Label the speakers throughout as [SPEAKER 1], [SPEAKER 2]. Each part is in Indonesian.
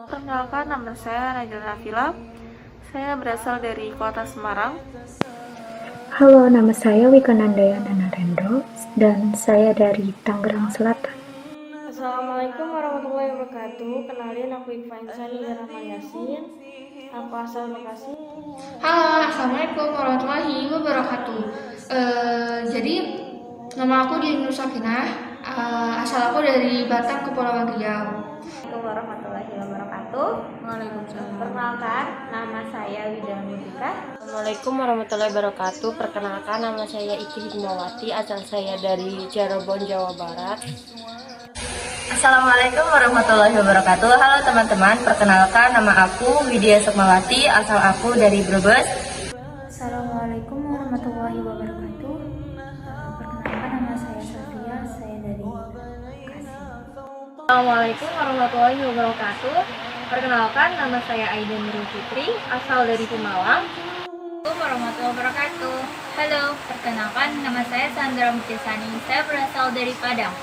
[SPEAKER 1] Perkenalkan, nama saya Najla Nafila. Saya berasal dari kota Semarang.
[SPEAKER 2] Halo, nama saya Wika Nandayana Narendro dan saya dari Tangerang Selatan.
[SPEAKER 3] Assalamualaikum warahmatullahi wabarakatuh. Kenalin, aku Iqfa Insani Rahman Yasin. Aku asal Bekasi.
[SPEAKER 4] Halo, assalamualaikum warahmatullahi wabarakatuh. Jadi nama aku Dinur Sakinah. Asal aku dari Batam, Kepulauan Riau.
[SPEAKER 5] Assalamualaikum warahmatullahi wabarakatuh.
[SPEAKER 1] Waalaikumsalam.
[SPEAKER 5] Perkenalkan, nama saya Wida Mutika.
[SPEAKER 3] Assalamualaikum warahmatullahi wabarakatuh. Perkenalkan, nama saya Iki Hikmawati. Asal saya dari Cirebon, Jawa Barat.
[SPEAKER 6] Assalamualaikum warahmatullahi wabarakatuh. Halo teman-teman, perkenalkan nama aku Widya Sukmawati, asal aku dari Brebes.
[SPEAKER 7] Assalamualaikum warahmatullahi wabarakatuh. Perkenalkan, nama saya Safia, saya dari Bekasi.
[SPEAKER 8] Assalamualaikum warahmatullahi wabarakatuh. Perkenalkan, nama saya Aida Nurul Fitri, asal dari Pemalang.
[SPEAKER 9] Assalamualaikum warahmatullahi wabarakatuh. Halo, perkenalkan nama saya Sandra Mutisani, saya berasal dari Padang.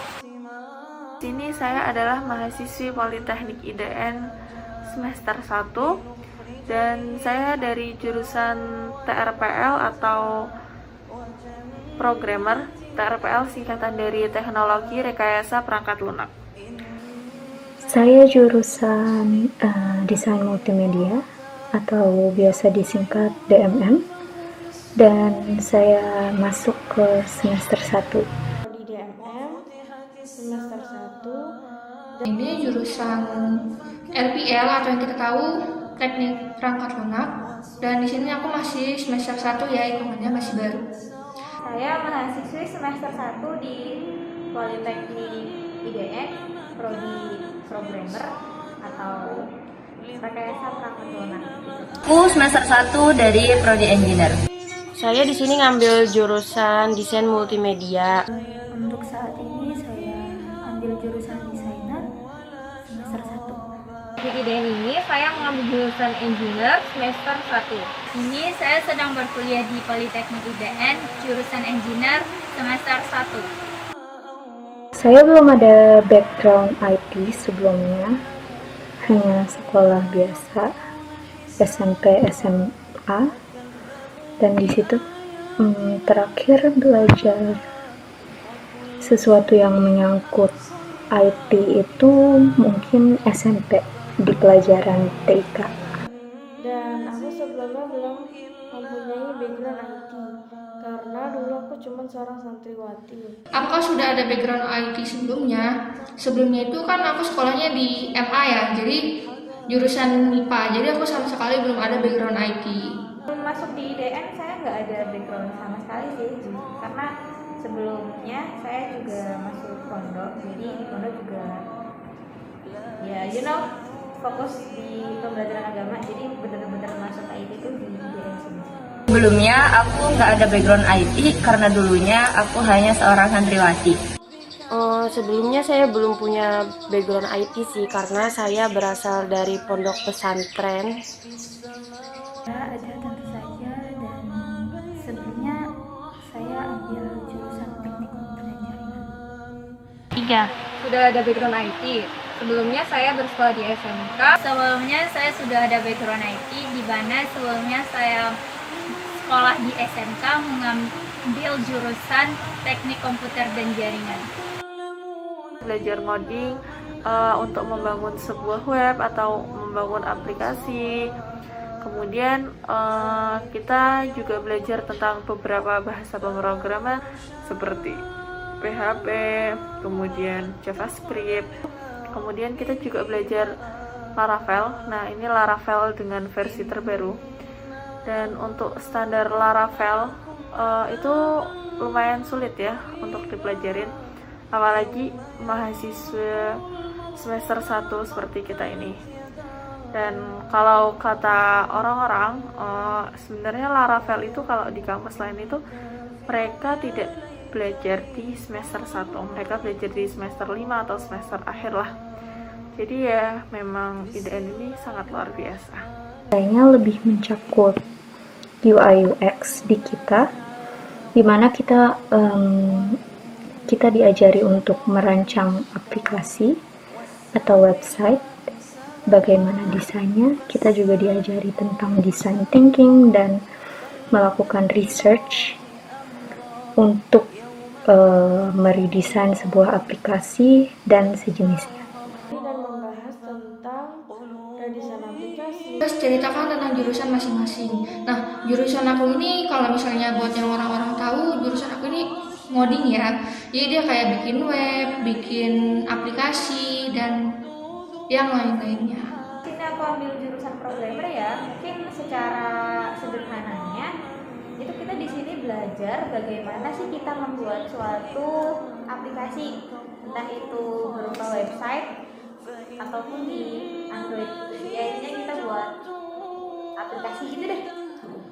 [SPEAKER 1] Di sini saya adalah mahasiswi Politeknik IDN semester 1 dan saya dari jurusan TRPL atau Programmer. TRPL singkatan dari Teknologi Rekayasa Perangkat Lunak.
[SPEAKER 2] Saya jurusan Desain Multimedia atau biasa disingkat DMM dan saya masuk ke semester 1.
[SPEAKER 3] Di DMM semester 1.
[SPEAKER 4] Ini jurusan RPL atau yang kita tahu Teknik Perangkat Lunak. Dan di sini aku masih semester 1 ya, hitungannya masih baru.
[SPEAKER 5] Saya mahasiswi semester 1 di Politeknik IDN, Prodi Programmer atau Rekayasa Perangkat Lunak.
[SPEAKER 6] Aku semester 1 dari Prodi Engineer.
[SPEAKER 3] Saya di sini ngambil jurusan Desain Multimedia.
[SPEAKER 7] Untuk saat ini saya ambil jurusan desainer semester 1.
[SPEAKER 8] Di IDN ini saya mengambil jurusan Engineer semester 1.
[SPEAKER 9] Ini saya sedang berkuliah di Politeknik IDN, jurusan Engineer semester 1.
[SPEAKER 2] Saya belum ada background IT sebelumnya, hanya sekolah biasa SMP SMA dan di situ terakhir belajar sesuatu yang menyangkut IT itu mungkin SMP di pelajaran TK.
[SPEAKER 3] Dan aku sebelumnya belum mempunyai background IT karena dulu aku cuma seorang santriwati.
[SPEAKER 4] Apakah sudah ada background IT sebelumnya? Sebelumnya itu kan aku sekolahnya di MA ya, jadi jurusan MIPA. Jadi aku sama sekali belum ada background IT.
[SPEAKER 5] Masuk di IDN saya nggak ada background sama sekali sih, karena sebelumnya saya juga masuk pondok, jadi di pondok juga ya fokus di pembelajaran agama, jadi benar-benar masuk IT itu di IDN sini.
[SPEAKER 6] Sebelumnya aku nggak ada background IT karena dulunya aku hanya seorang santriwati.
[SPEAKER 3] Sebelumnya saya belum punya background IT sih, karena saya berasal dari pondok pesantren.
[SPEAKER 7] Ada tentu saja, dan sebelumnya saya ambil jurusan teknik komputer dan jaringan.
[SPEAKER 8] 3. Sudah ada background IT. Sebelumnya saya bersekolah di SMK.
[SPEAKER 9] Sebelumnya saya sudah ada background IT, di mana sebelumnya saya sekolah di SMK mengambil jurusan Teknik Komputer dan Jaringan.
[SPEAKER 1] Belajar ngoding untuk membangun sebuah web atau membangun aplikasi. Kemudian kita juga belajar tentang beberapa bahasa pemrograman seperti PHP, kemudian JavaScript. Kemudian kita juga belajar Laravel. Nah, ini Laravel dengan versi terbaru. Dan untuk standar Laravel itu lumayan sulit ya untuk dipelajarin, apalagi mahasiswa semester 1 seperti kita ini. Dan kalau kata orang-orang, sebenarnya Laravel itu kalau di kampus lain itu mereka tidak belajar di semester 1, mereka belajar di semester 5 atau semester akhir lah. Jadi ya memang IDN ini sangat luar biasa.
[SPEAKER 2] Kayaknya lebih mencakup UI UX di kita, dimana kita diajari untuk merancang aplikasi atau website bagaimana desainnya. Kita juga diajari tentang design thinking dan melakukan research untuk meredesain sebuah aplikasi dan sejenisnya.
[SPEAKER 3] Dan membahas tentang redesain aplikasi.
[SPEAKER 4] Terus ceritakan tentang jurusan masing-masing. Nah, jurusan aku ini kalau misalnya buat yang orang-orang tahu, jurusan aku ini ngoding ya. Jadi dia kayak bikin web, bikin aplikasi dan yang lain-lainnya.
[SPEAKER 5] Sini aku ambil jurusan programmer ya. Mungkin secara sederhananya itu kita di sini belajar bagaimana sih kita membuat suatu aplikasi, entah itu berupa website ataupun di Android. Ya intinya kita buat aplikasi gitu deh.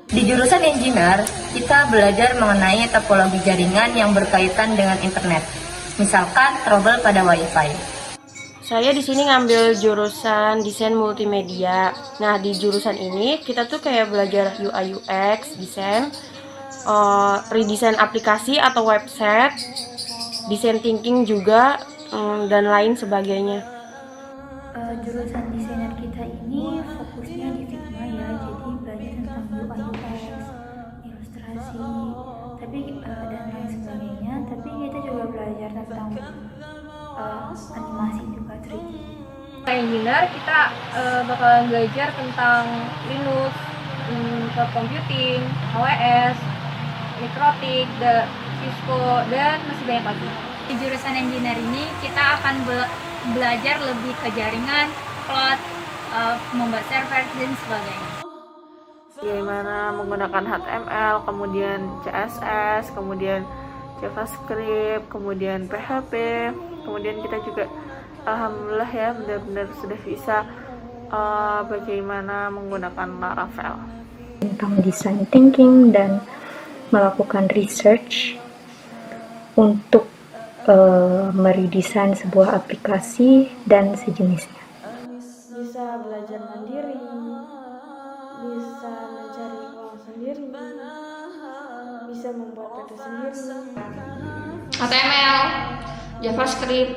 [SPEAKER 6] Di jurusan engineer, kita belajar mengenai topologi jaringan yang berkaitan dengan internet. Misalkan trouble pada WiFi.
[SPEAKER 3] Saya di sini ngambil jurusan desain multimedia. Nah, di jurusan ini kita tuh kayak belajar UI UX, desain, redesign aplikasi atau website, desain thinking juga, dan lain sebagainya.
[SPEAKER 7] Jurusan desainer kita ini fokusnya di Figma ya, jadi belajar tentang UI UX, ilustrasi, tapi dan lain sebagainya. Tapi kita juga belajar tentang animasi juga 3D.
[SPEAKER 8] Engineer kita bakalan belajar tentang Linux, cloud computing, AWS, Mikrotik, Cisco, dan masih banyak lagi.
[SPEAKER 9] Di jurusan engineer ini kita akan belajar lebih ke jaringan, cloud, membuat server dan sebagainya.
[SPEAKER 1] Bagaimana menggunakan HTML, kemudian CSS, kemudian JavaScript, kemudian PHP, kemudian kita juga alhamdulillah ya benar-benar sudah bisa bagaimana menggunakan Laravel.
[SPEAKER 2] Tentang design thinking dan melakukan research untuk meredesain sebuah aplikasi dan sejenisnya.
[SPEAKER 3] Bisa belajar mandiri, bisa mencari uang sendiri, bisa membuat PT sendiri.
[SPEAKER 4] HTML, JavaScript,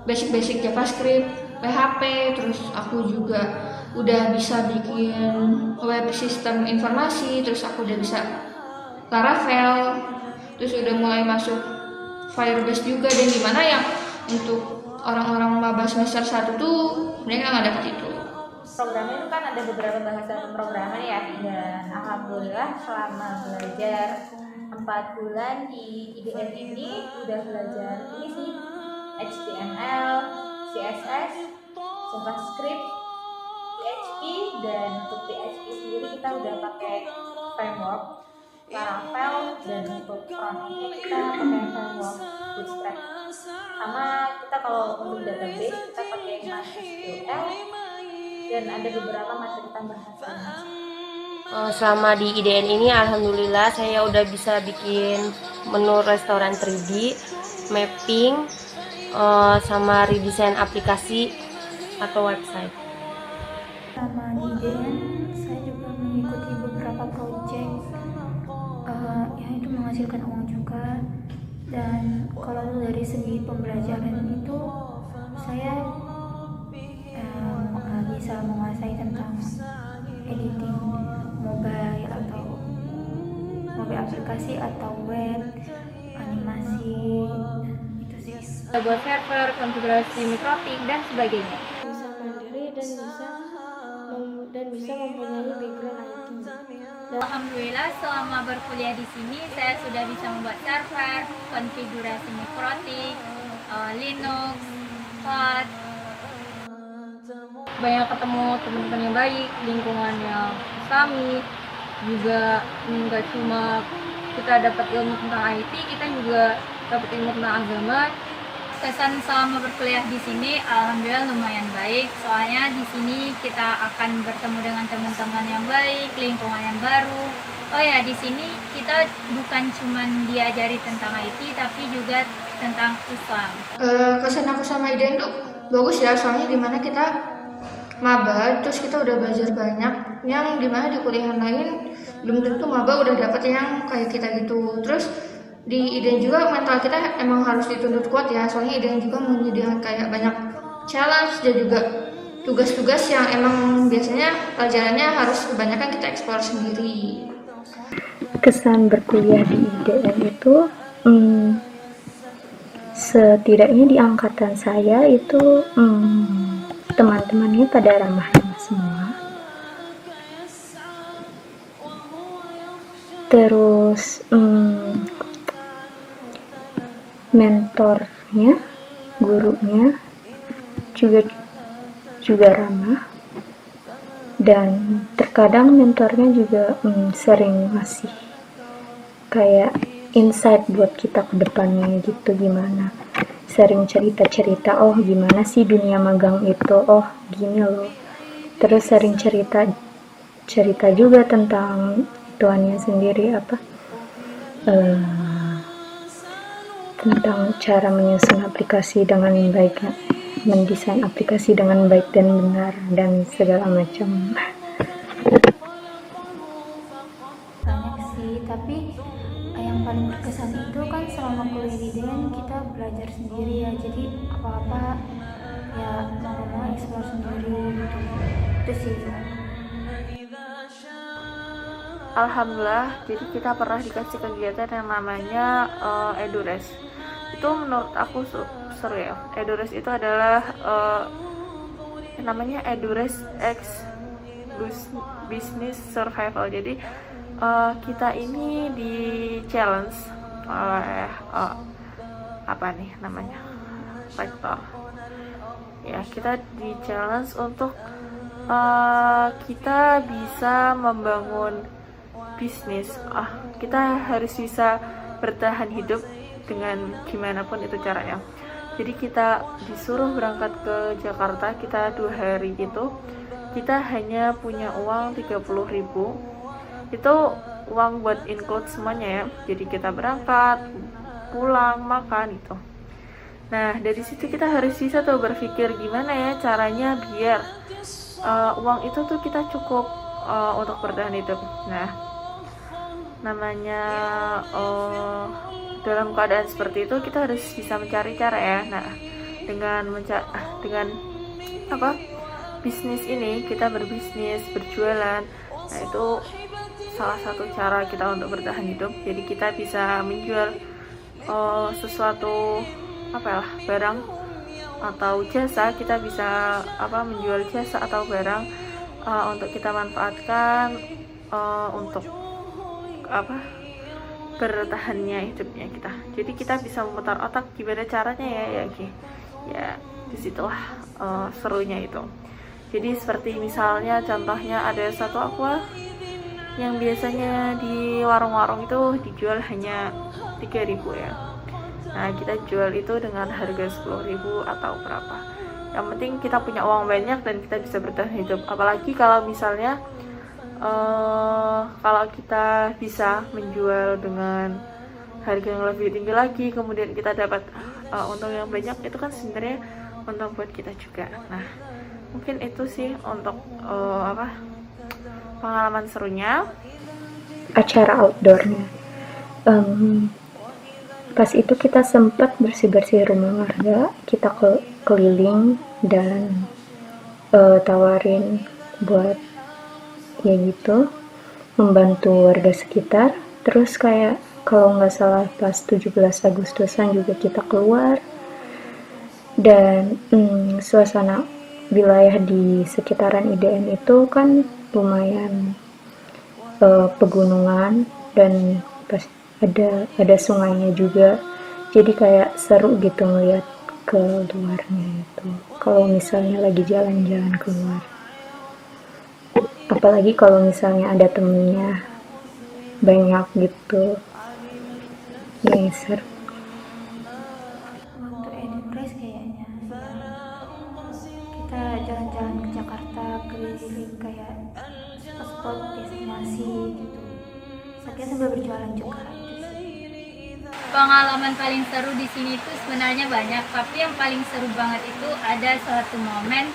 [SPEAKER 4] basic JavaScript, PHP, terus aku juga udah bisa bikin web sistem informasi, terus aku udah bisa Laravel, terus udah mulai masuk Firebase juga, dan dimana yang untuk orang-orang maba semester 1 tuh mereka nggak dapet itu.
[SPEAKER 5] Programnya itu kan ada beberapa bahasa pemrograman ya, dan alhamdulillah selama belajar 4 bulan di IDN ini udah belajar ini sih, HTML, CSS, JavaScript, PHP, dan untuk PHP sendiri kita udah pakai framework Laravel, dan untuk front-end kita pakai framework Bootstrap. Sama kita kalau untuk database kita pakai MySQL, dan ada beberapa materi tambahan.
[SPEAKER 3] Selama di IDN ini alhamdulillah saya udah bisa bikin menu restoran 3D, mapping, sama redesign aplikasi atau website.
[SPEAKER 7] Selama di IDN saya juga mengikuti beberapa project yang itu menghasilkan uang juga. Dan kalau dari segi pembelajaran itu saya bisa menguasai tentang editing mobile atau mobile aplikasi atau web, animasi, itu sih.
[SPEAKER 8] Buat server, konfigurasi Mikrotik, dan sebagainya.
[SPEAKER 3] Bisa mandiri dan bisa mempunyai background IT.
[SPEAKER 9] Alhamdulillah selama berkuliah di sini saya sudah bisa membuat server, konfigurasi Mikrotik, Linux, cloud.
[SPEAKER 8] Banyak ketemu teman-teman yang baik, lingkungan yang islami, juga nggak cuma kita dapat ilmu tentang IT, kita juga dapat ilmu tentang agama.
[SPEAKER 9] Kesan selama berkuliah di sini alhamdulillah lumayan baik, soalnya di sini kita akan bertemu dengan teman-teman yang baik, lingkungan yang baru. Oh ya, di sini kita bukan cuma diajari tentang IT tapi juga tentang Islam.
[SPEAKER 4] Kesan aku sama IDN tuh bagus ya, soalnya dimana kita maba, terus kita udah belajar banyak, yang dimana di kuliah lain belum tentu maba udah dapet yang kayak kita gitu. Terus di IDN juga mental kita emang harus dituntut kuat ya, soalnya IDN juga menyediakan kayak banyak challenge dan juga tugas-tugas yang emang biasanya pelajarannya harus kebanyakan kita eksplor sendiri.
[SPEAKER 2] Kesan berkuliah di IDN itu setidaknya di angkatan saya itu teman-temannya pada ramah-ramah semua. Terus mentornya, gurunya juga ramah, dan terkadang mentornya juga sering ngasih kayak insight buat kita ke depannya gitu, gimana, sering cerita-cerita, oh gimana sih dunia magang itu, oh gini loh. Terus sering cerita juga tentang tuannya sendiri, tentang cara menyusun aplikasi dengan baik, mendesain aplikasi dengan baik dan benar, dan segala macam.
[SPEAKER 7] Banyak sih, tapi yang paling berkesan itu kan selama kuliah di IDN kita belajar sendiri ya, jadi apa-apa ya mau eksplor sendiri gitu. Itu sih.
[SPEAKER 1] Alhamdulillah, jadi kita pernah dikasih kegiatan yang namanya Edures. Itu menurut aku seru ya. Edures itu adalah namanya Edures X Business Survival. Jadi kita ini di challenge oleh apa nih namanya, rektor. Ya, kita di challenge untuk kita bisa membangun bisnis. Kita harus bisa bertahan hidup dengan gimana pun itu caranya. Jadi kita disuruh berangkat ke Jakarta, kita 2 hari itu kita hanya punya uang 30.000. Itu uang buat include semuanya ya. Jadi kita berangkat, pulang, makan itu. Nah, dari situ kita harus bisa tuh berpikir gimana ya caranya biar uang itu tuh kita cukup untuk bertahan hidup. Nah, namanya dalam keadaan seperti itu kita harus bisa mencari cara ya. Nah, dengan bisnis ini, kita berbisnis, berjualan. Nah, itu salah satu cara kita untuk bertahan hidup. Jadi kita bisa menjual sesuatu barang atau jasa. Kita bisa menjual jasa atau barang untuk kita manfaatkan untuk bertahannya hidupnya kita. Jadi kita bisa memutar otak gimana caranya ya disitulah serunya itu. Jadi seperti misalnya contohnya ada satu aqua yang biasanya di warung-warung itu dijual hanya 3.000 ya. Nah, kita jual itu dengan harga 10.000 atau berapa. Yang penting kita punya uang banyak dan kita bisa bertahan hidup. Apalagi kalau misalnya kalau kita bisa menjual dengan harga yang lebih tinggi lagi, kemudian kita dapat untung yang banyak, itu kan sebenarnya untung buat kita juga. Nah, mungkin itu sih untuk pengalaman serunya.
[SPEAKER 2] Acara outdoornya, pas itu kita sempat bersih-bersih rumah warga, kita keliling dan tawarin buat ya gitu membantu warga sekitar. Terus kayak kalau nggak salah pas 17 Agustusan juga kita keluar, dan suasana wilayah di sekitaran IDN itu kan lumayan pegunungan, dan pas ada sungainya juga, jadi kayak seru gitu ngeliat ke luarnya itu kalau misalnya lagi jalan-jalan keluar. Apalagi kalau misalnya ada temennya banyak gitu, ya seru.
[SPEAKER 7] Waktu Edupres kayaknya kita jalan-jalan ke Jakarta, keliling kayak spot destinasi gitu. Saya sambil berjualan juga.
[SPEAKER 9] Pengalaman paling seru di sini itu sebenarnya banyak, tapi yang paling seru banget itu ada suatu momen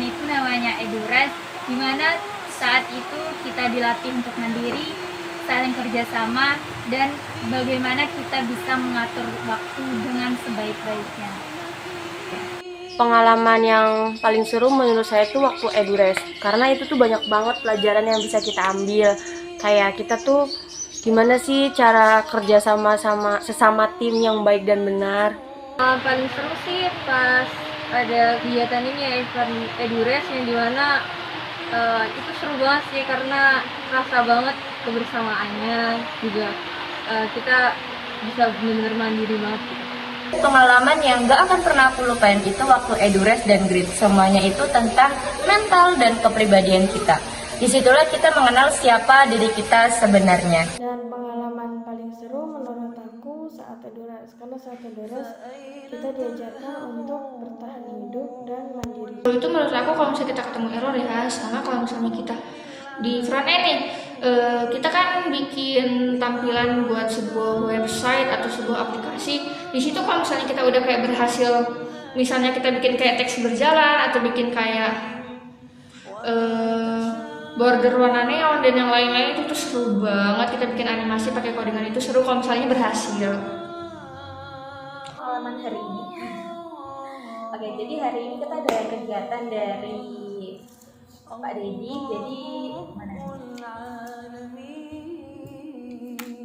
[SPEAKER 9] itu namanya Edures, dimana saat itu kita dilatih untuk mandiri, saling kerjasama, dan bagaimana kita bisa mengatur waktu dengan sebaik-baiknya.
[SPEAKER 3] pengalaman yang paling seru menurut saya tuh waktu EduRes, karena itu tuh banyak banget pelajaran yang bisa kita ambil. Kayak kita tuh gimana sih cara kerja sama sesama tim yang baik dan benar.
[SPEAKER 8] Paling seru sih pas ada kegiatan ini ya, event EduRes yang dimana itu seru banget sih karena rasa banget kebersamaannya juga, kita bisa benar-benar mandiri banget gitu.
[SPEAKER 6] Pengalaman yang gak akan pernah aku lupain itu waktu EduRes dan Grit. Semuanya itu tentang mental dan kepribadian kita. Disitulah kita mengenal siapa diri kita sebenarnya.
[SPEAKER 10] Dan pengalaman paling seru menurut aku saat EduRes, karena saat EduRes kita diajarkan untuk bertahan hidup dan mandiri.
[SPEAKER 4] Itu menurut aku kalau misalnya kita ketemu error ya, sama kalau misalnya kita di front end nih, kita kan bikin tampilan buat sebuah website atau sebuah aplikasi. Di situ kalau misalnya kita udah kayak berhasil, misalnya kita bikin kayak teks berjalan atau bikin kayak border warna neon dan yang lain-lain, itu tuh seru banget. Kita bikin animasi pakai codingan itu seru kalau misalnya berhasil.
[SPEAKER 5] Pengalaman hari ini. Oke, jadi hari ini kita ada kegiatan dari Pak Dedi. Jadi mana?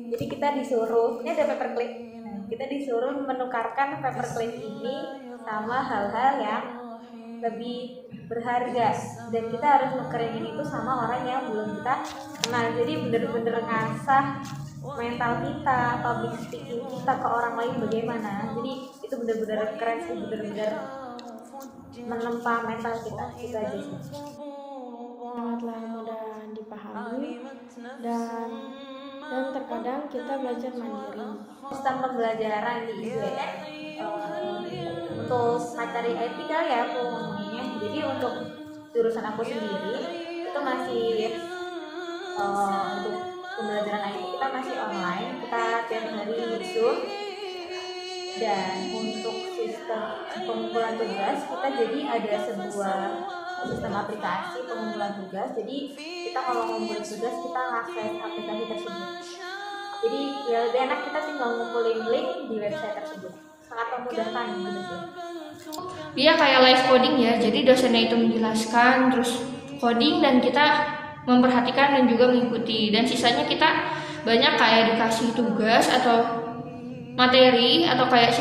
[SPEAKER 5] Jadi kita disuruh, ini ada paperclip. Kita disuruh menukarkan paperclip ini sama hal-hal yang lebih berharga, dan kita harus nukerin itu sama orang yang belum kita kenal. Jadi bener-bener ngasah mental kita, public speaking kita ke orang lain bagaimana. Jadi itu bener-bener keren sih, bener-bener menempa mental kita. Itu aja sih.
[SPEAKER 10] Sangatlah mudah dipahami dan terkadang kita belajar mandiri.
[SPEAKER 5] Sistem pembelajaran di IGN untuk materi IT kali ya aku ngomongnya. Jadi untuk jurusan aku sendiri itu masih untuk pembelajaran IT kita masih online, kita tiap hari Zoom. Dan untuk sistem pengumpulan tugas kita jadi ada sebuah sistem aplikasi pengumpulan tugas. Jadi kita kalau ngumpulin tugas kita akses aplikasi tersebut. Jadi ya lebih enak, kita tinggal ngumpulin link di website tersebut. Sangat memudahkan gitu sih.
[SPEAKER 4] Dia kayak live coding ya, jadi dosennya itu menjelaskan terus coding dan kita memperhatikan dan juga mengikuti. Dan sisanya kita banyak kayak dikasih tugas atau materi atau kayak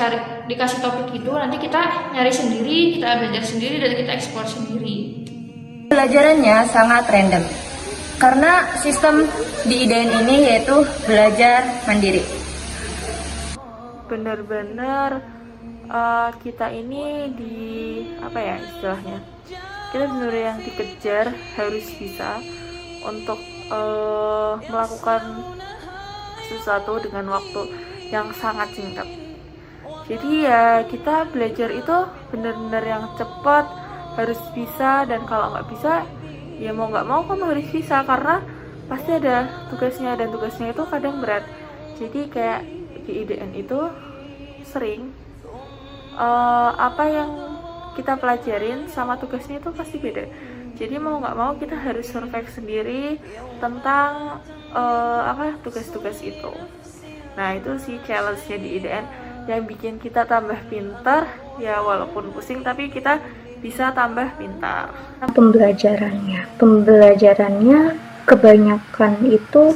[SPEAKER 4] dikasih topik gitu, nanti kita nyari sendiri, kita belajar sendiri dan kita ekspor sendiri.
[SPEAKER 6] Pelajarannya sangat random karena sistem di IDN ini yaitu belajar mandiri.
[SPEAKER 1] Bener-bener kita ini di apa ya istilahnya, kita bener yang dikejar harus bisa untuk melakukan sesuatu dengan waktu yang sangat singkat. Jadi ya kita belajar itu bener-bener yang cepat, harus bisa, dan kalau nggak bisa ya mau nggak mau kamu harus bisa karena pasti ada tugasnya, dan tugasnya itu kadang berat. Jadi kayak di IDN itu sering apa yang kita pelajarin sama tugasnya itu pasti beda. Jadi mau nggak mau kita harus survive sendiri tentang tugas-tugas itu. Nah itu sih challenge-nya di IDN yang bikin kita tambah pintar, ya walaupun pusing tapi kita bisa tambah pintar.
[SPEAKER 2] Pembelajarannya kebanyakan itu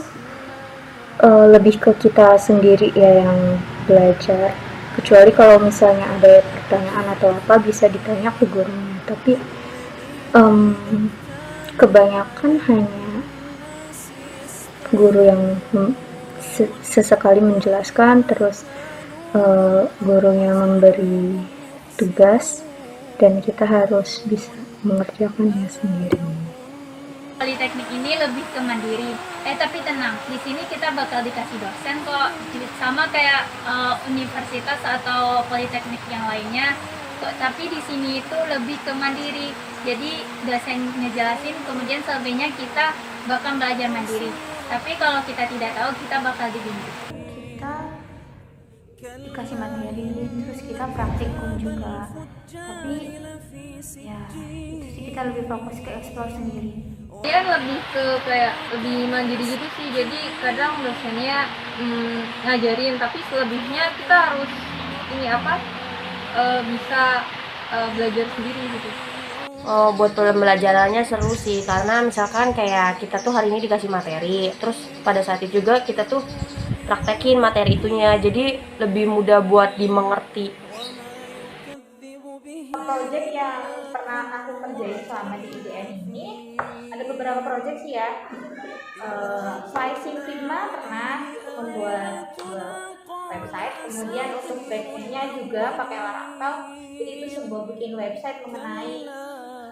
[SPEAKER 2] lebih ke kita sendiri ya yang belajar, kecuali kalau misalnya ada pertanyaan atau apa bisa ditanya ke gurunya, tapi kebanyakan hanya guru yang sesekali menjelaskan, terus gurunya memberi tugas dan kita harus bisa mengerjakannya sendiri.
[SPEAKER 9] Politeknik ini lebih ke mandiri. Tapi tenang, di sini kita bakal dikasih dosen kok, sama kayak universitas atau politeknik yang lainnya. Tapi di sini itu lebih ke mandiri. Jadi dosen ngejelasin, kemudian selebihnya kita bakal belajar mandiri. Tapi kalau kita tidak tahu, kita bakal dibimbing.
[SPEAKER 7] Kita dikasih materi, terus kita praktikum juga. Tapi ya itu sih, kita lebih fokus ke explore sendiri.
[SPEAKER 8] Dia lebih ke kayak lebih mandiri gitu sih. Jadi kadang dosennya ngajarin, tapi selebihnya kita harus bisa belajar sendiri gitu.
[SPEAKER 3] Oh, buat pembelajarannya seru sih, karena misalkan kayak kita tuh hari ini dikasih materi, terus pada saat itu juga kita tuh praktekin materi itunya, jadi lebih mudah buat dimengerti.
[SPEAKER 5] Project yang pernah aku kerjain selama di IDN ini ada beberapa project sih ya. Slicing Figma pernah membuat sebuah website, kemudian untuk backendnya juga pakai Laravel. Jadi itu sebuah bikin website mengenai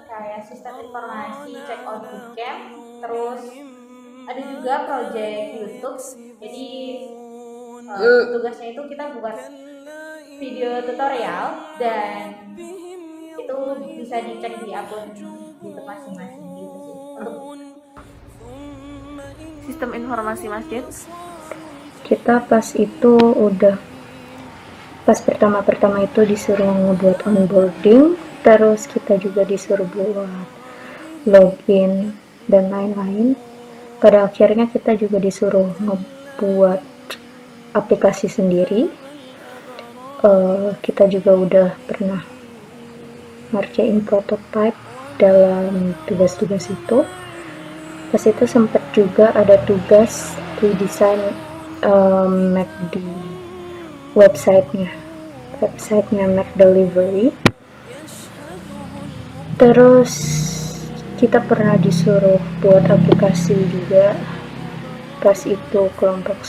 [SPEAKER 5] kayak sistem informasi check out bootcamp. Terus ada juga project YouTube. Jadi tugasnya itu kita buat video tutorial dan itu bisa dicek di akun YouTube masing-masing gitu sih. Untuk
[SPEAKER 1] Sistem informasi masjid,
[SPEAKER 2] Kita pas pertama itu disuruh ngebuat onboarding, terus kita juga disuruh buat login dan lain-lain. Pada akhirnya kita juga disuruh ngebuat aplikasi sendiri. Kita juga udah pernah ngerjain prototype dalam tugas-tugas itu. Pas itu sempat juga ada tugas redesign McD websitenya Mac Delivery. Terus kita pernah disuruh buat aplikasi juga. Pas itu kelompok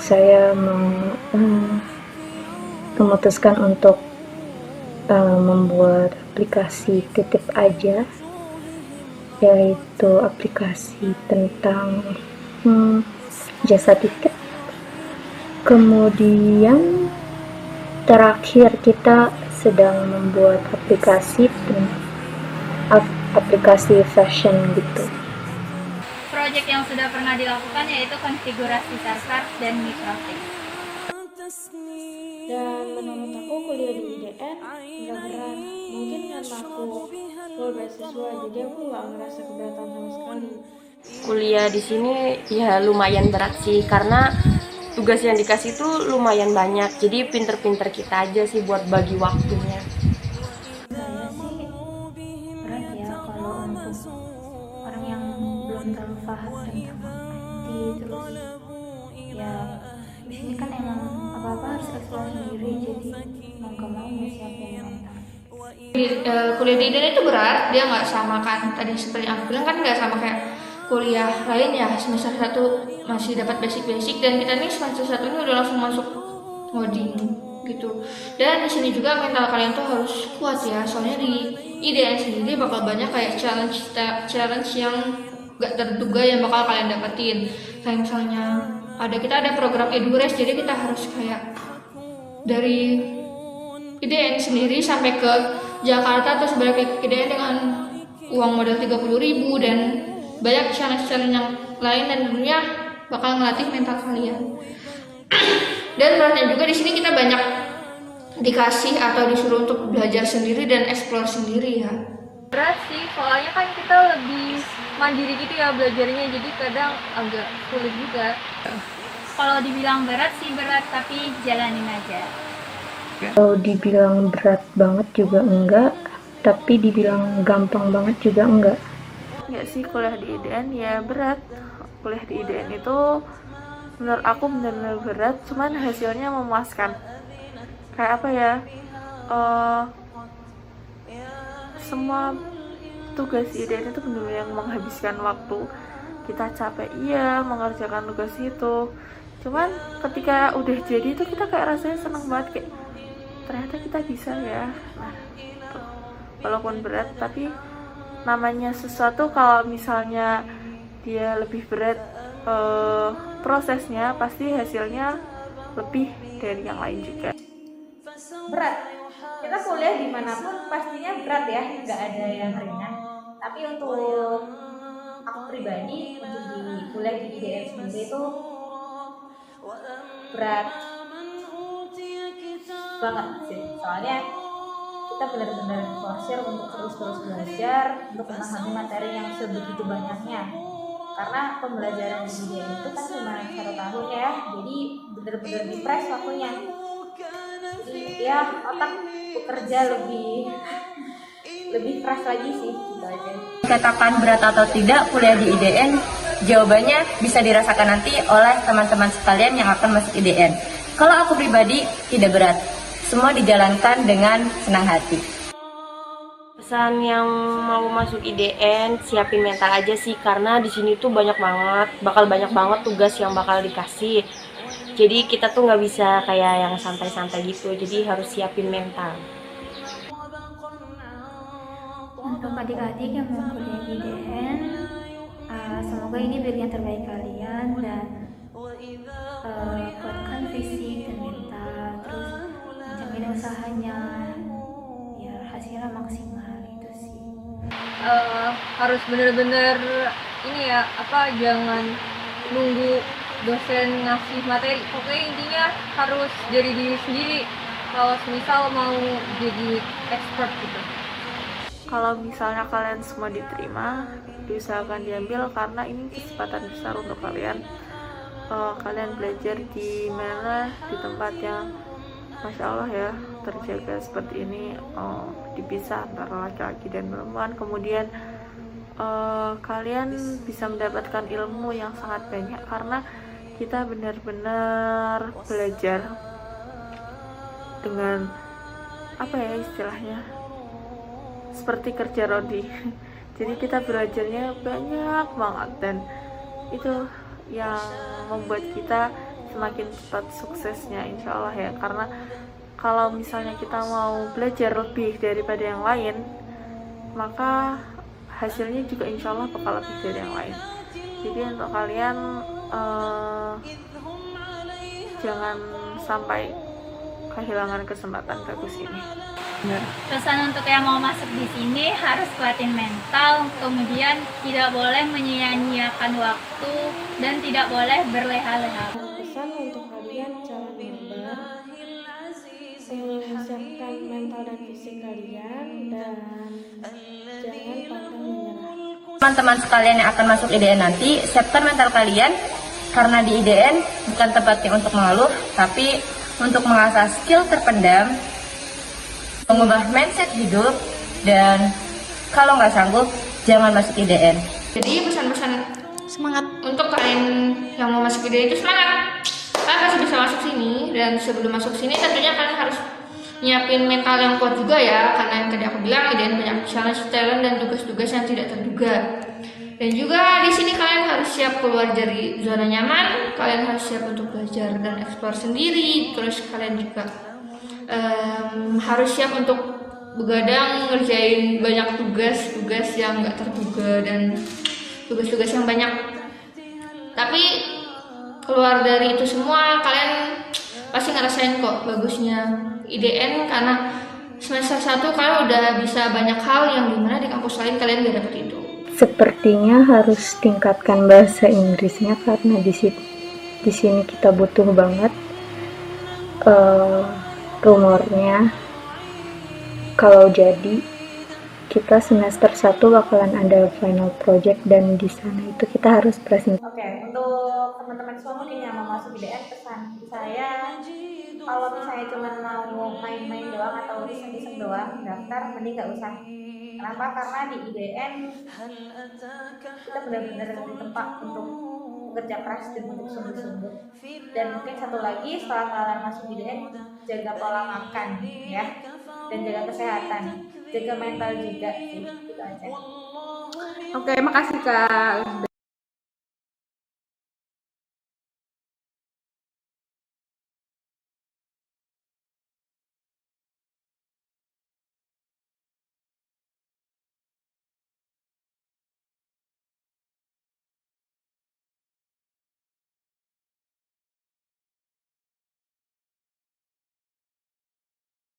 [SPEAKER 2] saya memutuskan untuk membuat aplikasi titip aja, yaitu aplikasi tentang jasa titip. Kemudian terakhir kita sedang membuat aplikasi fashion gitu.
[SPEAKER 9] Proyek yang sudah pernah dilakukan yaitu konfigurasi server dan microtik.
[SPEAKER 10] Dan menurut aku kuliah di IDN nggak berat. Mungkin karena aku full beasiswa, jadi aku nggak ngerasa keberatan sama sekali.
[SPEAKER 3] Kuliah di sini ya lumayan berat sih, karena tugas yang dikasih tuh lumayan banyak, jadi pinter-pinter kita aja sih buat bagi waktunya.
[SPEAKER 7] Saya sih berat ya kalau untuk orang yang belum terlalu paham tentang IT. Terus ya di sini kan emang apa-apa harus eksplor sendiri, jadi mau gak mau siapin mental.
[SPEAKER 4] Kuliah di IDN itu berat, dia nggak sama kan tadi seperti aku bilang, kan nggak sama kayak kuliah lain ya. Semester 1 masih dapat basic-basic, dan kita nih semester 1 ini udah langsung masuk ngoding gitu. Dan di sini juga mental kalian tuh harus kuat ya, soalnya di IDN sendiri bakal banyak kayak challenge yang gak terduga yang bakal kalian dapetin. Kayak misalnya kita ada program EduRes, jadi kita harus kayak dari IDN sendiri sampai ke Jakarta terus balik ke IDN dengan uang modal 30.000 dan banyak challenge yang lain, dan tentunya bakal ngelatih mental kalian. Dan beratnya juga di sini kita banyak dikasih atau disuruh untuk belajar sendiri dan explore sendiri ya.
[SPEAKER 8] Berat sih, soalnya kan kita lebih mandiri gitu ya belajarnya, jadi kadang agak sulit juga.
[SPEAKER 9] Kalau dibilang berat sih berat, tapi jalanin aja.
[SPEAKER 2] Kalau dibilang berat banget juga enggak, tapi dibilang gampang banget juga enggak.
[SPEAKER 1] ya sih kuliah di IDN ya berat. Kuliah di IDN itu menurut aku benar-benar berat, cuman hasilnya memuaskan. Kayak apa ya, semua tugas IDN itu benar-benar yang menghabiskan waktu. Kita capek iya mengerjakan tugas itu, cuman ketika udah jadi itu kita kayak rasanya seneng banget, kayak ternyata kita bisa ya. Nah gitu. Walaupun berat, tapi namanya sesuatu kalau misalnya dia lebih berat prosesnya, pasti hasilnya lebih dari yang lain juga.
[SPEAKER 5] berat. Kita kuliah dimanapun pastinya berat ya, nggak ada yang ringan. Tapi untuk aku pribadi, untuk di kuliah di IDN sendiri itu berat banget sih. Soalnya kita benar-benar forsir untuk terus-terus belajar untuk memahami materi yang sebegitu banyaknya. Karena pembelajaran di IDN itu kan cuma 1 tahun ya, jadi benar-benar di press waktunya. Jadi ya otak bekerja lebih keras lagi sih, gitu aja.
[SPEAKER 6] Katakan berat atau tidak kuliah di IDN, jawabannya bisa dirasakan nanti oleh teman-teman sekalian yang akan masuk IDN. Kalau aku pribadi tidak berat, semua dijalankan dengan senang hati.
[SPEAKER 3] Pesan yang mau masuk IDN, siapin mental aja sih, karena di sini tuh banyak banget tugas yang bakal dikasih. Jadi kita tuh nggak bisa kayak yang santai-santai gitu, jadi harus siapin mental.
[SPEAKER 7] Untuk adik-adik yang mau kuliah di IDN, semoga ini pilihan terbaik kalian dan kuatkan fisik dan mental, terus jamin usahanya, biar hasilnya maksimal itu sih.
[SPEAKER 8] Harus bener-bener ini ya, jangan nunggu dosen ngasih materi. Pokoknya intinya harus jadi diri sendiri kalau misal mau jadi expert gitu.
[SPEAKER 1] Kalau misalnya kalian semua diterima, diusahakan diambil karena ini kesempatan besar untuk kalian. Kalian belajar di mana, di tempat yang Masya Allah ya, terjaga seperti ini, dipisah antara laki-laki dan perempuan. Kemudian kalian bisa mendapatkan ilmu yang sangat banyak karena kita benar-benar belajar dengan apa ya istilahnya, seperti kerja rodi. Jadi kita belajarnya banyak banget dan itu yang membuat kita semakin cepat suksesnya insya Allah ya. Karena kalau misalnya kita mau belajar lebih daripada yang lain, maka hasilnya juga insya Allah bakal lebih dari yang lain. Jadi untuk kalian jangan sampai kehilangan kesempatan bagus ini.
[SPEAKER 9] Pesan untuk yang mau masuk di sini harus kuatin mental, kemudian tidak boleh menyia-nyiakan waktu dan tidak boleh berleha-leha.
[SPEAKER 10] Pesan untuk kalian jangan sabar, siapkan mental dan fisik kalian dan jangan pantang menyerah.
[SPEAKER 6] Teman-teman sekalian yang akan masuk IDN nanti, siapkan mental kalian karena di IDN bukan tempatnya untuk mengeluh, tapi untuk mengasah skill terpendam, mengubah mindset hidup, dan kalau nggak sanggup, jangan masuk IDN.
[SPEAKER 4] Jadi pesan-pesan semangat untuk kalian yang mau masuk IDN itu semangat. Kalian pasti bisa masuk sini, dan sebelum masuk sini tentunya kalian harus nyiapin mental yang kuat juga ya, karena yang tadi aku bilang IDN banyak challenge, talent, dan tugas-tugas yang tidak terduga. Dan juga di sini kalian harus siap keluar dari zona nyaman, kalian harus siap untuk belajar dan eksplor sendiri, terus kalian juga harus siap untuk begadang ngerjain banyak tugas yang nggak terduga dan tugas-tugas yang banyak. Tapi keluar dari itu semua kalian pasti ngerasain kok bagusnya IDN, karena semester 1 kalian udah bisa banyak hal yang dimana di kampus lain kalian gak dapet itu.
[SPEAKER 2] Sepertinya harus tingkatkan bahasa Inggrisnya karena di sini kita butuh banget. Rumornya kalau jadi kita semester 1 bakalan ada final project dan di sana itu kita harus presentasi.
[SPEAKER 5] Oke, untuk teman-teman semua mungkin yang mau masuk IDN, pesan saya kalau misalnya cuma mau main-main doang atau iseng-iseng doang daftar, mending nggak usah. Kenapa? Karena di IDN kita benar-benar ditempa untuk bekerja keras dan untuk sungguh-sungguh. Dan mungkin satu lagi, setelah kalian masuk IDN, jaga pola makan ya, dan jaga kesehatan, jaga mental juga sih, gitu aja.
[SPEAKER 11] Oke, makasih Kak.